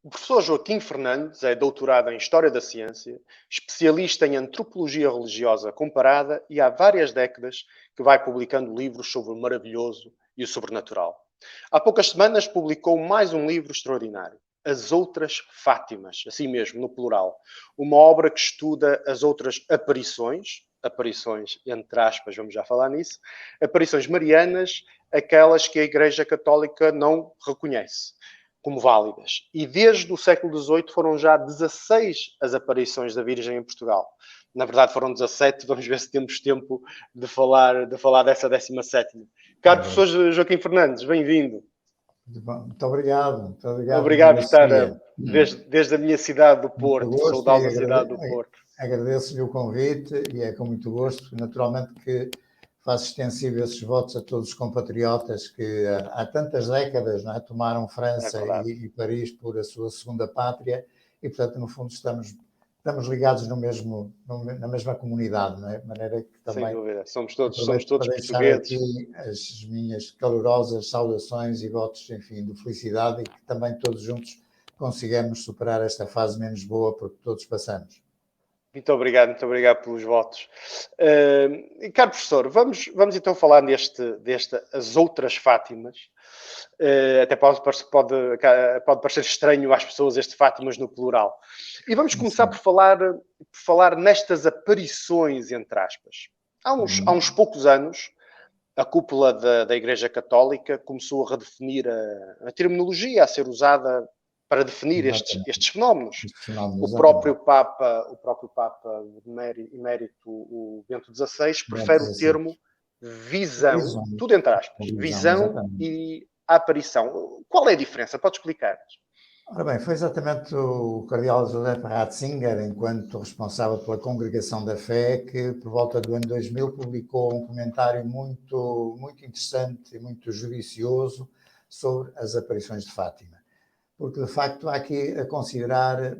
O professor Joaquim Fernandes é doutorado em História da Ciência, especialista em Antropologia Religiosa Comparada e há várias décadas que vai publicando livros sobre o maravilhoso e o sobrenatural. Há poucas semanas publicou mais um livro extraordinário, As Outras Fátimas, assim mesmo, no plural. Uma obra que estuda as outras aparições entre aspas, vamos já falar nisso, aparições marianas, aquelas que a Igreja Católica não reconhece como válidas. E desde o século XVIII foram já 16 as aparições da Virgem em Portugal. Na verdade foram 17, vamos ver se temos tempo de falar dessa 17ª. Caro professor Joaquim Fernandes, bem-vindo. Muito obrigado. Muito obrigado. Obrigado por estar desde a minha cidade do Porto, saudosa cidade do Porto. Agradeço-lhe o convite e é com muito gosto, naturalmente, que faço extensível esses votos a todos os compatriotas que há tantas décadas, não é, tomaram França e Paris por a sua segunda pátria e, portanto, no fundo estamos ligados na mesma comunidade, não é? De maneira que também... Sem dúvida, somos todos portugueses. Aqui as minhas calorosas saudações e votos, enfim, de felicidade e que também todos juntos consigamos superar esta fase menos boa por que todos passamos. Muito obrigado pelos votos. Caro professor, vamos então falar As Outras Fátimas. Até pode parecer estranho às pessoas este Fátimas no plural. E vamos começar por falar nestas aparições, entre aspas. Há uns poucos anos, a cúpula da Igreja Católica começou a redefinir a terminologia a ser usada para definir estes fenómenos. O próprio Papa emérito, o Bento XVI, prefere o termo visão, tudo entre aspas, visão e aparição. Qual é a diferença? Pode explicar? Ora bem, foi exatamente o cardeal José Ratzinger, enquanto responsável pela Congregação da Fé, que por volta do ano 2000 publicou um comentário muito, muito interessante e muito judicioso sobre as aparições de Fátima. Porque, de facto, há aqui a considerar,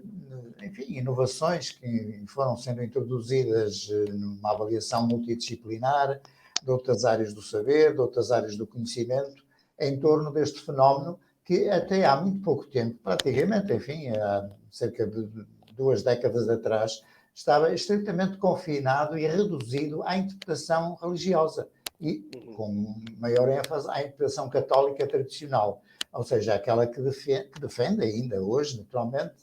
enfim, inovações que foram sendo introduzidas numa avaliação multidisciplinar de outras áreas do saber, de outras áreas do conhecimento, em torno deste fenómeno que até há muito pouco tempo, praticamente, enfim, há cerca de 2 décadas atrás, estava estritamente confinado e reduzido à interpretação religiosa e, com maior ênfase, à interpretação católica tradicional. Ou seja, aquela que defende ainda hoje, naturalmente,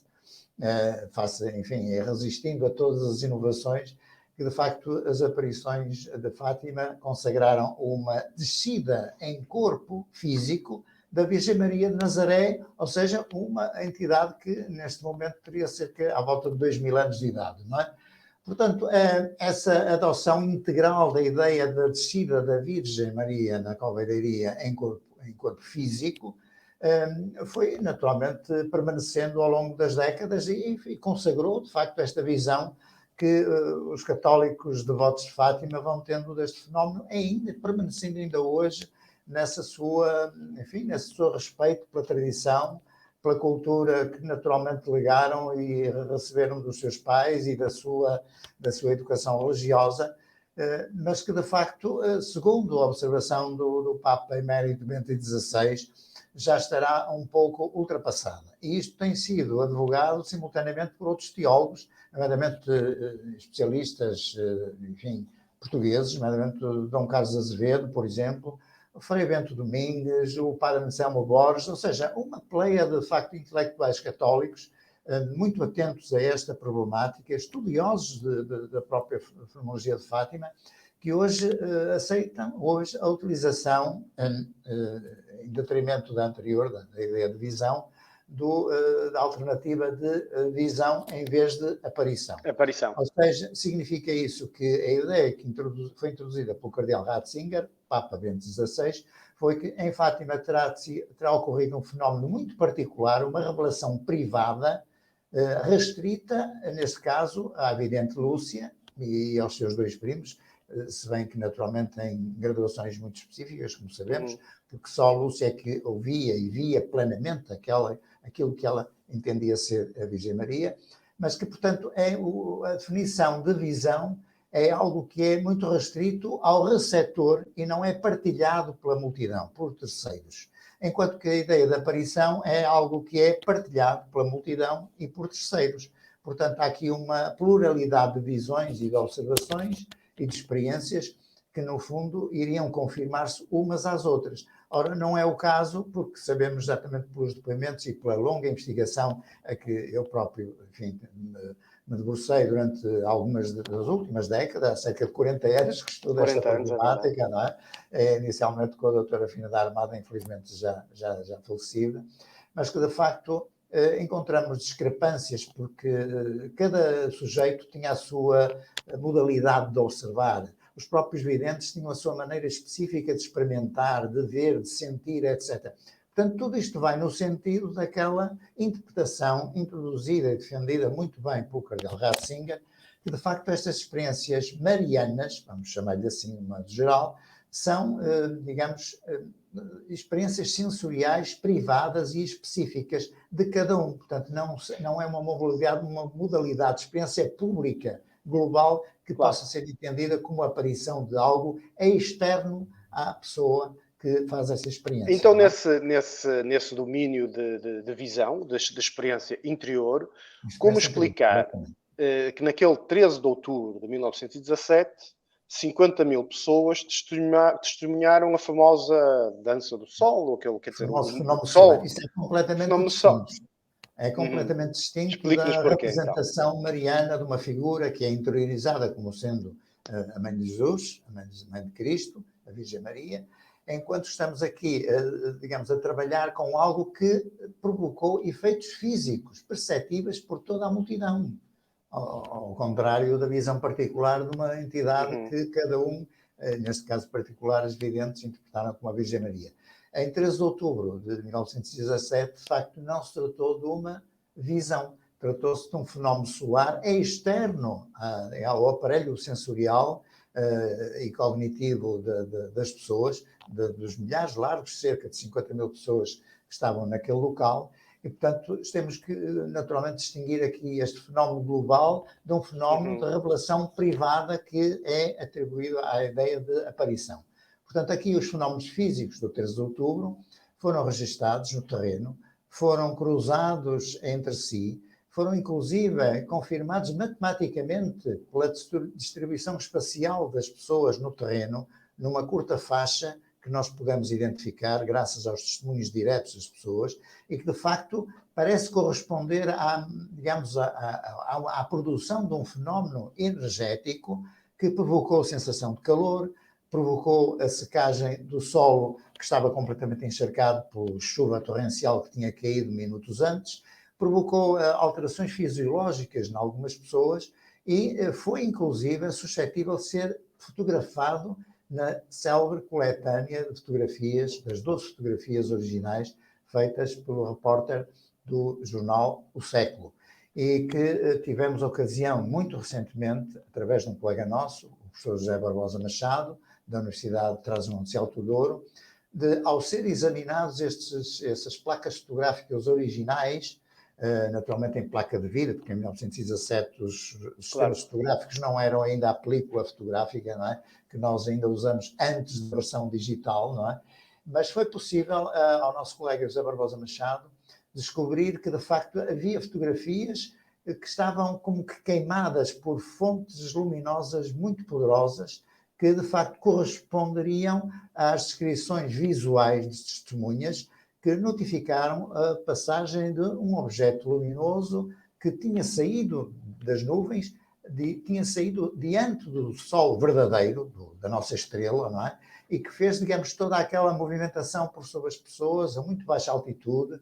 resistindo a todas as inovações, que de facto as aparições de Fátima consagraram uma descida em corpo físico da Virgem Maria de Nazaré, ou seja, uma entidade que neste momento teria cerca à volta de 2000 anos de idade, não é? Portanto, essa adoção integral da ideia da descida da Virgem Maria na Calveiria em corpo físico foi naturalmente permanecendo ao longo das décadas e consagrou de facto esta visão que os católicos devotos de Fátima vão tendo deste fenómeno, permanecendo ainda hoje nesse seu respeito pela tradição, pela cultura que naturalmente legaram e receberam dos seus pais e da sua educação religiosa, mas que de facto, segundo a observação do Papa Emérito Bento XVI, já estará um pouco ultrapassada. E isto tem sido advogado simultaneamente por outros teólogos, nomeadamente especialistas, enfim, portugueses, nomeadamente Dom Carlos Azevedo, por exemplo, o Frei Bento Domingues, o Padre Anselmo Borges, ou seja, uma pleia de facto intelectuais católicos muito atentos a esta problemática, estudiosos da própria fenomenologia de Fátima, que hoje aceitam a utilização, em detrimento da anterior, da ideia de visão, da alternativa de visão em vez de aparição. Ou seja, significa isso que a ideia que foi introduzida pelo cardeal Ratzinger, Papa Bento XVI, foi que em Fátima terá ocorrido um fenómeno muito particular, uma revelação privada, restrita, neste caso, à vidente Lúcia e aos seus 2 primos, se bem que naturalmente tem graduações muito específicas, como sabemos, porque só a Lúcia é que ouvia e via plenamente aquilo que ela entendia ser a Virgem Maria, mas que, portanto, a definição de visão é algo que é muito restrito ao receptor e não é partilhado pela multidão, por terceiros. Enquanto que a ideia da aparição é algo que é partilhado pela multidão e por terceiros. Portanto, há aqui uma pluralidade de visões e de observações e de experiências que, no fundo, iriam confirmar-se umas às outras. Ora, não é o caso, porque sabemos exatamente pelos depoimentos e pela longa investigação a que eu próprio, enfim, me debrucei durante algumas das últimas décadas, há cerca de 40 anos que estudo esta problemática, não é? Inicialmente com a doutora Fina da Armada, infelizmente já falecida, mas que de facto encontramos discrepâncias porque cada sujeito tinha a sua modalidade de observar. Os próprios videntes tinham a sua maneira específica de experimentar, de ver, de sentir, etc. Portanto, tudo isto vai no sentido daquela interpretação introduzida e defendida muito bem pelo cardeal Ratzinger, que de facto estas experiências marianas, vamos chamar-lhe assim de modo geral, são, digamos, experiências sensoriais privadas e específicas de cada um. Portanto, não é uma modalidade de experiência pública, global, que possa ser entendida como a aparição de algo externo à pessoa que faz essa experiência. Então, nesse domínio de visão, de experiência interior, como explicar que naquele 13 de outubro de 1917, 50 mil pessoas testemunharam a famosa dança do sol, ou aquele, quer dizer, o fenómeno sol. Isso é completamente distinto. É completamente distinto da representação mariana de uma figura que é interiorizada como sendo a Mãe de Jesus, a Mãe de Cristo, a Virgem Maria, enquanto estamos aqui, digamos, a trabalhar com algo que provocou efeitos físicos perceptíveis por toda a multidão, ao contrário da visão particular de uma entidade que cada um, neste caso particular, os videntes interpretaram como a Virgem Maria. Em 13 de outubro de 1917, de facto, não se tratou de uma visão, tratou-se de um fenómeno solar externo ao aparelho sensorial e cognitivo das pessoas, dos milhares largos, cerca de 50 mil pessoas que estavam naquele local, e, portanto, temos que, naturalmente, distinguir aqui este fenómeno global de um fenómeno de revelação privada que é atribuído à ideia de aparição. Portanto, aqui os fenómenos físicos do 13 de outubro foram registados no terreno, foram cruzados entre si, foram inclusive confirmados matematicamente pela distribuição espacial das pessoas no terreno, numa curta faixa que nós podemos identificar graças aos testemunhos diretos das pessoas e que, de facto, parece corresponder digamos, à produção de um fenómeno energético que provocou a sensação de calor, provocou a secagem do solo que estava completamente encharcado por chuva torrencial que tinha caído minutos antes, provocou alterações fisiológicas em algumas pessoas e foi, inclusive, suscetível de ser fotografado na célebre coletânea de fotografias, das 12 fotografias originais feitas pelo repórter do jornal O Século, e que tivemos ocasião, muito recentemente, através de um colega nosso, o professor José Barbosa Machado, da Universidade de Trás-os-Montes e Alto Douro, ao ser examinados essas placas fotográficas originais, naturalmente em placa de vídeo, porque em 1917 os sistemas fotográficos não eram ainda a película fotográfica, não é? Que nós ainda usamos antes da versão digital, não é? Mas foi possível ao nosso colega José Barbosa Machado descobrir que, de facto, havia fotografias que estavam como que queimadas por fontes luminosas muito poderosas que, de facto, corresponderiam às descrições visuais de testemunhas que notificaram a passagem de um objeto luminoso que tinha saído das nuvens, tinha saído diante do Sol verdadeiro, da nossa estrela, não é? E que fez, digamos, toda aquela movimentação por sobre as pessoas a muito baixa altitude,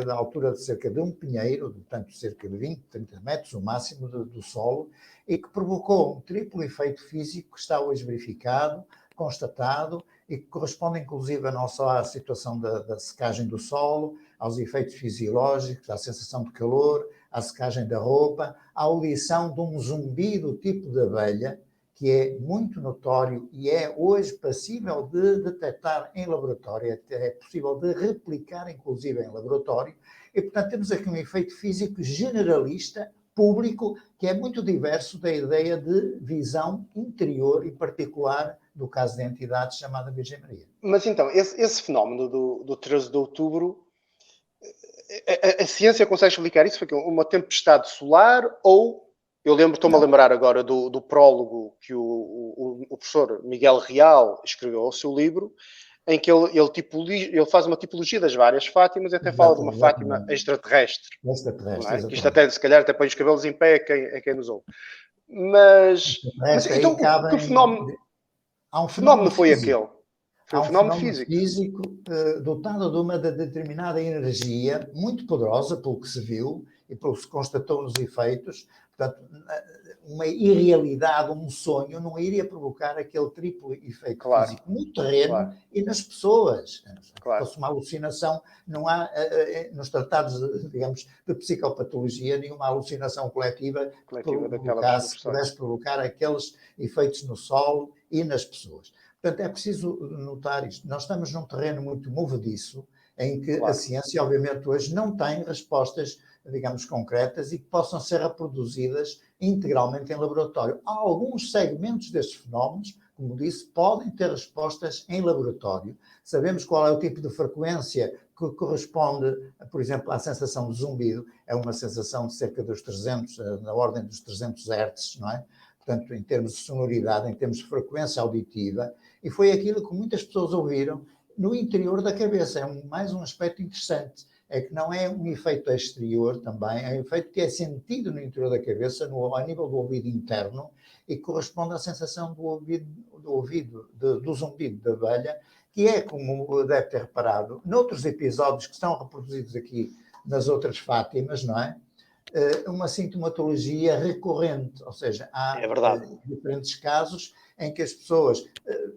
da altura de cerca de um pinheiro, portanto, cerca de 20, 30 metros, o máximo do solo, e que provocou um triplo efeito físico que está hoje verificado, constatado, e que corresponde, inclusive, não só à situação da secagem do solo, aos efeitos fisiológicos, à sensação de calor, à secagem da roupa, à audição de um zumbido tipo de abelha, que é muito notório e é hoje passível de detectar em laboratório, é possível de replicar, inclusive, em laboratório, e, portanto, temos aqui um efeito físico generalista, público, que é muito diverso da ideia de visão interior e particular do caso de entidade chamada Virgem Maria. Mas então, esse fenómeno do 13 de outubro, a ciência consegue explicar isso? Foi uma tempestade solar ou... Estou-me a lembrar agora do prólogo que o professor Miguel Real escreveu ao seu livro, em que ele faz uma tipologia das várias Fátimas e até fala de uma Fátima extraterrestre. Extraterrestre, Que isto até, se calhar, até põe os cabelos em pé a quem nos ouve. Mas então, que fenómeno, há um fenómeno foi aquele? Foi Há um um fenómeno físico dotado de uma determinada energia muito poderosa, pelo que se viu e pelo que se constatou nos efeitos. Portanto, uma irrealidade, um sonho, não iria provocar aquele triplo efeito físico no terreno e nas pessoas. Se fosse uma alucinação, não há, nos tratados, digamos, de psicopatologia, nenhuma alucinação coletiva que pudesse provocar aqueles efeitos no solo e nas pessoas. Portanto, é preciso notar isto. Nós estamos num terreno muito movediço, em que a ciência, obviamente, hoje não tem respostas, digamos, concretas e que possam ser reproduzidas integralmente em laboratório. Há alguns segmentos destes fenómenos, como disse, podem ter respostas em laboratório. Sabemos qual é o tipo de frequência que corresponde, por exemplo, à sensação de zumbido. É uma sensação de cerca dos 300, na ordem dos 300 Hz, não é? Portanto, em termos de sonoridade, em termos de frequência auditiva, e foi aquilo que muitas pessoas ouviram no interior da cabeça. É mais um aspecto interessante, é que não é um efeito exterior também, é um efeito que é sentido no interior da cabeça, a nível do ouvido interno, e corresponde à sensação do zumbido da abelha, que é, como deve ter reparado, noutros episódios que estão reproduzidos aqui nas outras Fátimas, não é? Uma sintomatologia recorrente, ou seja, há diferentes casos em que as pessoas,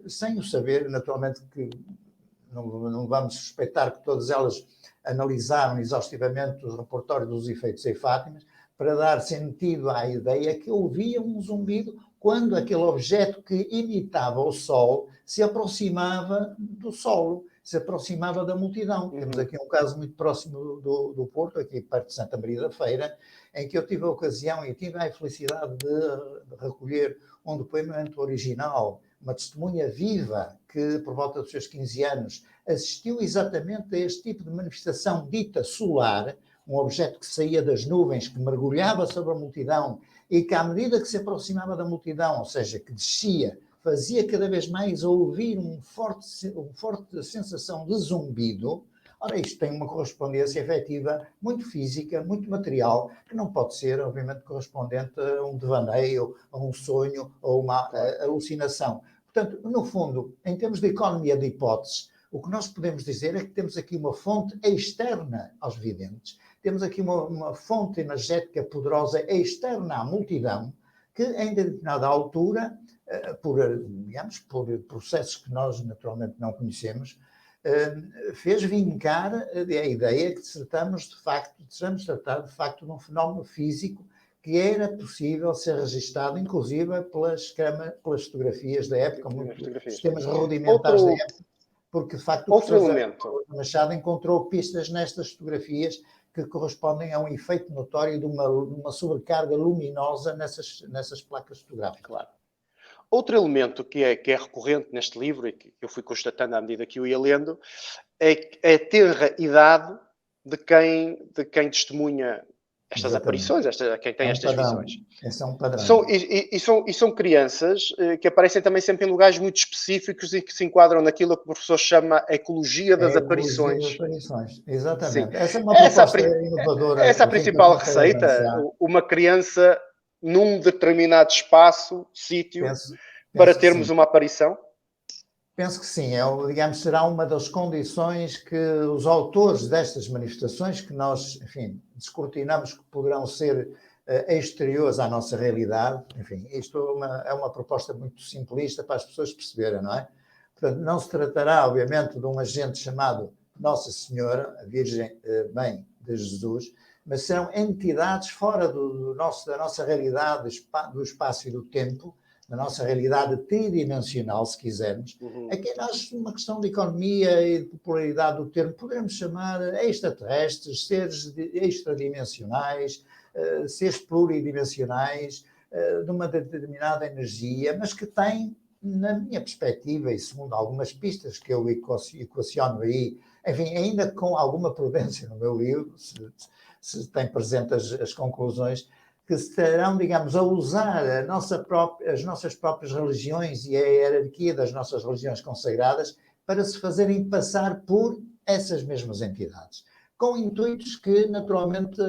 sem o saber, naturalmente que não vamos suspeitar que todas elas analisaram exaustivamente o repertório dos efeitos em Fátimas, para dar sentido à ideia que ouvia um zumbido quando aquele objeto que imitava o Sol se aproximava do solo, se aproximava da multidão. Temos aqui um caso muito próximo do Porto, aqui perto de Santa Maria da Feira, em que eu tive a ocasião e tive a felicidade de recolher um depoimento original, uma testemunha viva que, por volta dos seus 15 anos, assistiu exatamente a este tipo de manifestação dita solar, um objeto que saía das nuvens, que mergulhava sobre a multidão e que, à medida que se aproximava da multidão, ou seja, que descia, fazia cada vez mais ouvir uma forte sensação de zumbido. Ora, isto tem uma correspondência efetiva muito física, muito material, que não pode ser, obviamente, correspondente a um devaneio, a um sonho ou uma alucinação. Portanto, no fundo, em termos de economia de hipóteses, o que nós podemos dizer é que temos aqui uma fonte externa aos videntes, temos aqui uma fonte energética poderosa externa à multidão, que em determinada altura, por processos que nós naturalmente não conhecemos, fez vincar a ideia que estamos a tratar de facto de um fenómeno físico que era possível ser registado, inclusive pelas fotografias da época, sistemas rudimentares da época, porque de facto o professor Machado encontrou pistas nestas fotografias que correspondem a um efeito notório de uma sobrecarga luminosa nessas placas fotográficas. Claro. Outro elemento que é recorrente neste livro, e que eu fui constatando à medida que o ia lendo, é a tenra idade de quem testemunha estas aparições, quem tem estas visões. Esse é um padrão. São crianças que aparecem também sempre em lugares muito específicos e que se enquadram naquilo que o professor chama a ecologia das aparições. Exatamente. Sim. Essa é uma proposta inovadora. Essa é a principal receita. Uma criança num determinado espaço, sítio, para termos uma aparição? Penso que sim. Digamos, será uma das condições que os autores destas manifestações, que nós, enfim, descortinamos que poderão ser exteriores à nossa realidade, enfim, isto é uma proposta muito simplista para as pessoas perceberem, não é? Portanto, não se tratará, obviamente, de um agente chamado Nossa Senhora, a Virgem Mãe de Jesus, mas serão entidades fora da nossa realidade, do espaço e do tempo, na nossa realidade tridimensional, se quisermos, aqui nós, uma questão de economia e de popularidade do termo, poderemos chamar extraterrestres, seres extradimensionais, seres pluridimensionais, de uma determinada energia, mas que têm, na minha perspectiva, e segundo algumas pistas que eu equaciono aí, enfim, ainda com alguma prudência no meu livro, se tem presente as conclusões, que estarão, digamos, a usar as nossas próprias religiões e a hierarquia das nossas religiões consagradas para se fazerem passar por essas mesmas entidades, com intuitos que, naturalmente,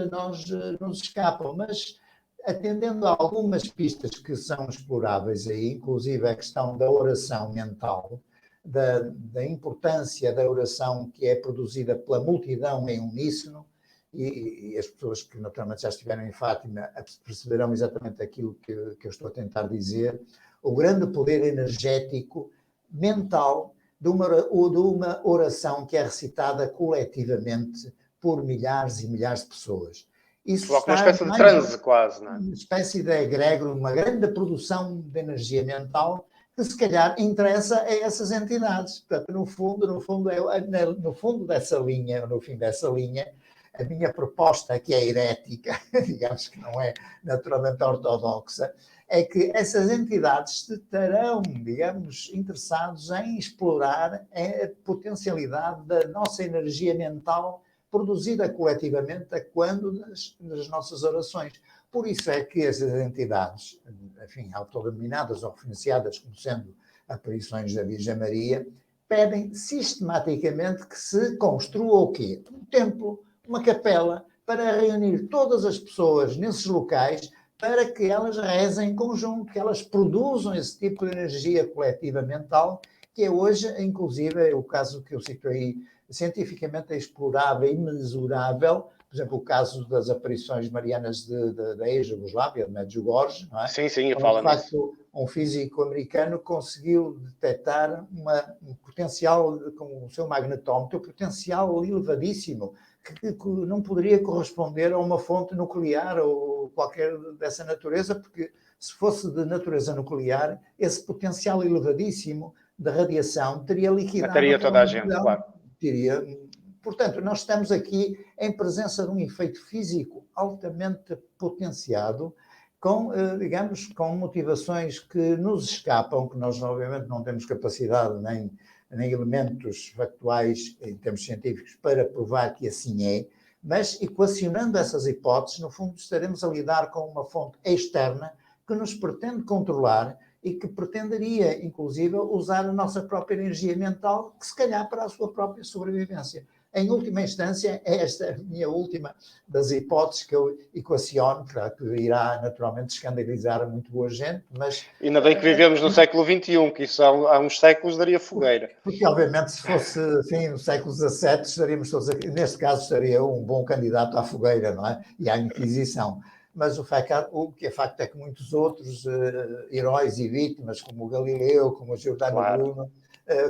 nos escapam, mas atendendo a algumas pistas que são exploráveis aí, inclusive a questão da oração mental, da importância da oração que é produzida pela multidão em uníssono, e as pessoas que naturalmente já estiveram em Fátima perceberão exatamente aquilo que eu estou a tentar dizer, o grande poder energético, mental, de uma oração que é recitada coletivamente por milhares e milhares de pessoas. Isso uma espécie de transe quase, não é? Uma espécie de egregor, uma grande produção de energia mental que se calhar interessa a essas entidades. Portanto, no fundo dessa linha, no fim dessa linha, a minha proposta, que é herética, digamos que não é naturalmente ortodoxa, é que essas entidades estarão, digamos, interessados em explorar a potencialidade da nossa energia mental produzida coletivamente a quando das nossas orações. Por isso é que essas entidades, enfim, autodenominadas ou referenciadas como sendo aparições da Virgem Maria, pedem sistematicamente que se construa o quê? Um templo, uma capela, para reunir todas as pessoas nesses locais para que elas rezem em conjunto, que elas produzam esse tipo de energia coletiva mental, que é hoje, inclusive, o caso que eu cito aí, cientificamente explorável e mesurável, por exemplo, o caso das aparições marianas da ex-Jugoslávia, de Medjugorje, não é? Sim, eu onde, falo de facto, nisso. Um físico americano conseguiu detectar um potencial, com o seu magnetómetro, um potencial elevadíssimo, que não poderia corresponder a uma fonte nuclear ou qualquer dessa natureza, porque se fosse de natureza nuclear, esse potencial elevadíssimo de radiação teria liquidado... Mataria toda a gente, claro. Portanto, nós estamos aqui em presença de um efeito físico altamente potenciado, digamos, com motivações que nos escapam, que nós obviamente não temos capacidade nem elementos factuais em termos científicos para provar que assim é, mas equacionando essas hipóteses, no fundo estaremos a lidar com uma fonte externa que nos pretende controlar e que pretenderia, inclusive, usar a nossa própria energia mental, que se calhar para a sua própria sobrevivência. Em última instância, é esta a minha última das hipóteses que eu equaciono, que irá naturalmente escandalizar muito boa gente, mas... Ainda bem que vivemos no século XXI, que isso há uns séculos daria fogueira. Porque obviamente, se fosse, enfim, no século XVII, estaríamos todos aqui, neste caso estaria um bom candidato à fogueira, não é? E à Inquisição. Mas o que é facto é que muitos outros heróis e vítimas, como o Galileu, como o Giordano Bruno,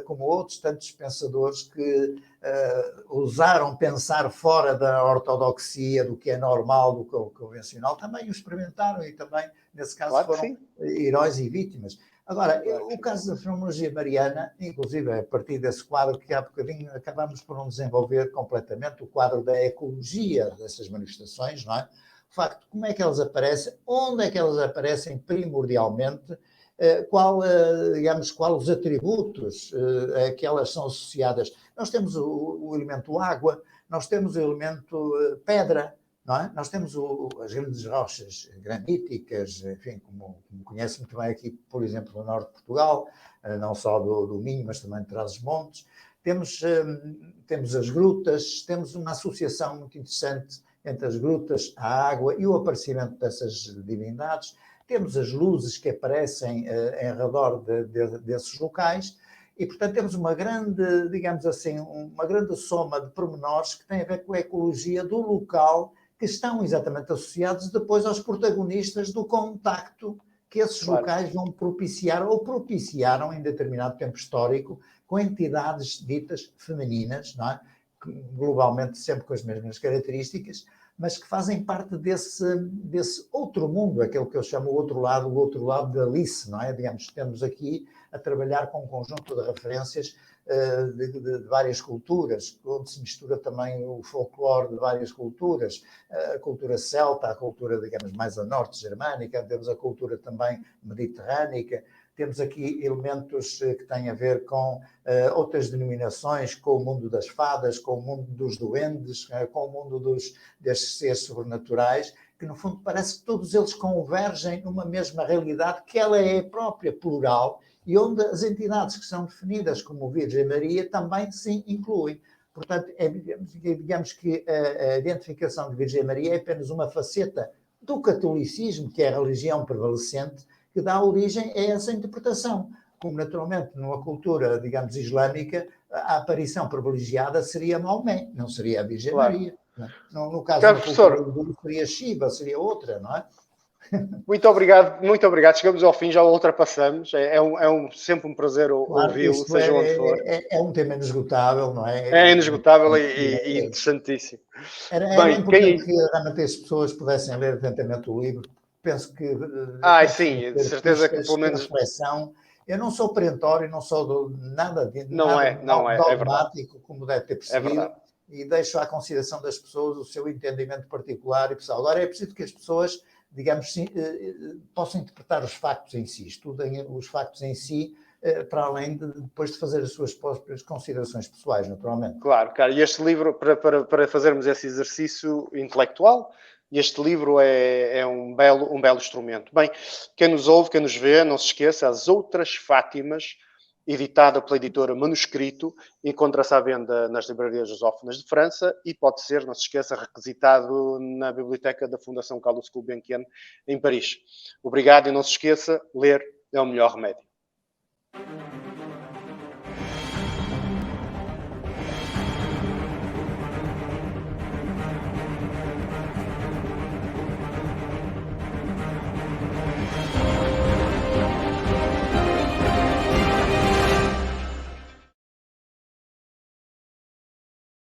como outros tantos pensadores que ousaram pensar fora da ortodoxia, do que é normal, do que é convencional, também o experimentaram e também, nesse caso, foram heróis e vítimas. Agora, o caso da fenomenologia mariana, inclusive a partir desse quadro que há bocadinho acabamos por não desenvolver completamente, o quadro da ecologia dessas manifestações, não é? O facto de como é que elas aparecem, onde é que elas aparecem primordialmente, qual os atributos a que elas são associadas. Nós temos o elemento água, nós temos o elemento pedra, não é? Nós temos as grandes rochas graníticas, enfim, como conhece muito bem aqui, por exemplo, no norte de Portugal, não só do Minho, mas também de Trás-os-Montes. Temos as grutas, temos uma associação muito interessante entre as grutas, a água e o aparecimento dessas divindades. Temos as luzes que aparecem em redor desses locais e, portanto, temos uma grande, digamos assim, uma grande soma de pormenores que tem a ver com a ecologia do local, que estão exatamente associados depois aos protagonistas do contacto que esses locais vão propiciar ou propiciaram em determinado tempo histórico com entidades ditas femininas, não é? Globalmente sempre com as mesmas características, mas que fazem parte desse outro mundo, aquele que eu chamo o outro lado da Alice, não é? Digamos, temos aqui a trabalhar com um conjunto de referências de várias culturas, onde se mistura também o folclore de várias culturas, a cultura celta, a cultura, digamos, mais a norte germânica, temos a cultura também mediterrânica, temos aqui elementos que têm a ver com outras denominações, com o mundo das fadas, com o mundo dos duendes, com o mundo destes seres sobrenaturais, que no fundo parece que todos eles convergem numa mesma realidade, que ela é própria, plural, e onde as entidades que são definidas como Virgem Maria também se incluem. Portanto, digamos que a identificação de Virgem Maria é apenas uma faceta do catolicismo, que é a religião prevalecente, que dá origem a essa interpretação. Como, naturalmente, numa cultura, digamos, islâmica, a aparição privilegiada seria Maomé, não seria a Virgem Maria. No caso Caro da cultura professor, hindu, seria Shiva, seria outra, não é? muito obrigado, muito obrigado. Chegamos ao fim, já o ultrapassamos. Sempre um prazer Claro, ouvi-lo, isto seja onde for. é um tema inesgotável, não é? É inesgotável e interessantíssimo. Era Bem, importante que realmente as pessoas pudessem ler atentamente o livro. Penso que sim, de ter certeza que pistas pelo de menos reflexão. Eu não sou perentório, não sou nada não é, é verdade. dogmático, como deve ter É percebido, verdade. e deixo à consideração das pessoas o seu entendimento particular e pessoal. Agora é preciso que as pessoas, digamos, possam interpretar os factos em si, estudem os factos em si, para além de depois de fazer as suas próprias considerações pessoais, naturalmente. Claro, cara. E este livro, para fazermos esse exercício intelectual, este livro é um belo instrumento. Bem, quem nos ouve, quem nos vê, não se esqueça, As Outras Fátimas, editada pela editora Manuscrito, encontra-se à venda nas livrarias lusófonas de França e pode ser, não se esqueça, requisitado na biblioteca da Fundação Carlos Gulbenkian em Paris. Obrigado e não se esqueça, ler é o melhor remédio.